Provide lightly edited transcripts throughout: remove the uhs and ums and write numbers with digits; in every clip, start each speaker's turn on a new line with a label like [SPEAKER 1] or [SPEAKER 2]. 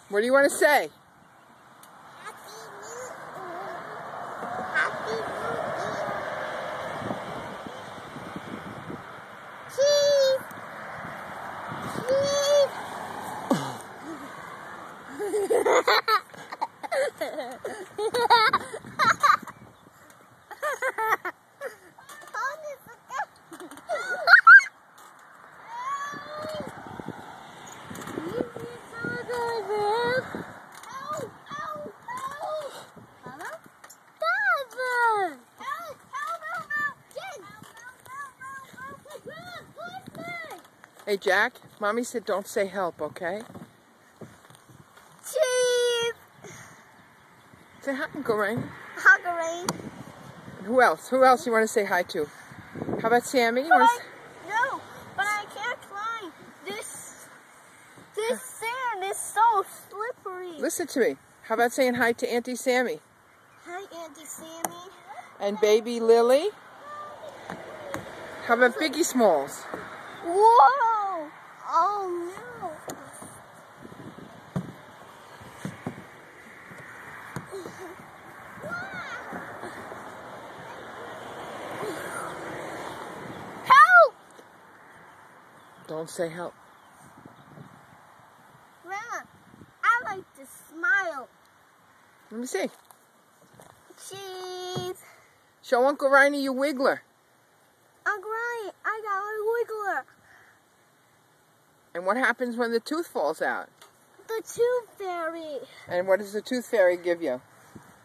[SPEAKER 1] What do you want to say?
[SPEAKER 2] Happy New Year. Happy New Year. Cheese. Cheese.
[SPEAKER 1] Hey, Jack, Mommy said don't say help, okay?
[SPEAKER 2] Cheese.
[SPEAKER 1] Say hi, Lorraine.
[SPEAKER 2] Hungary.
[SPEAKER 1] Who else? Who else you want to say hi to? How about Sammy? You
[SPEAKER 2] No,
[SPEAKER 1] want to
[SPEAKER 2] but I can't climb. This sand is so slippery.
[SPEAKER 1] Listen to me. How about saying hi to Auntie Sammy?
[SPEAKER 2] Hi, Auntie Sammy.
[SPEAKER 1] And baby Lily? How about Biggie Smalls?
[SPEAKER 2] Whoa! Oh no! Help!
[SPEAKER 1] Don't say help.
[SPEAKER 2] Grandma, I like to smile.
[SPEAKER 1] Let me see.
[SPEAKER 2] Cheese.
[SPEAKER 1] Show Uncle Riney your wiggler.
[SPEAKER 2] Uncle Ryan, I got a wiggler.
[SPEAKER 1] And what happens when the tooth falls out?
[SPEAKER 2] The tooth fairy.
[SPEAKER 1] And what does the tooth fairy give you?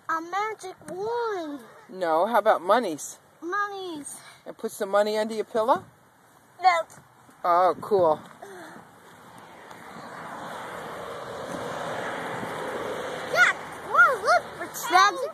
[SPEAKER 2] A magic wand.
[SPEAKER 1] No, how about monies?
[SPEAKER 2] Monies.
[SPEAKER 1] And put some money under your pillow?
[SPEAKER 2] No.
[SPEAKER 1] Oh, cool.
[SPEAKER 2] Yeah, whoa, look, for treasure.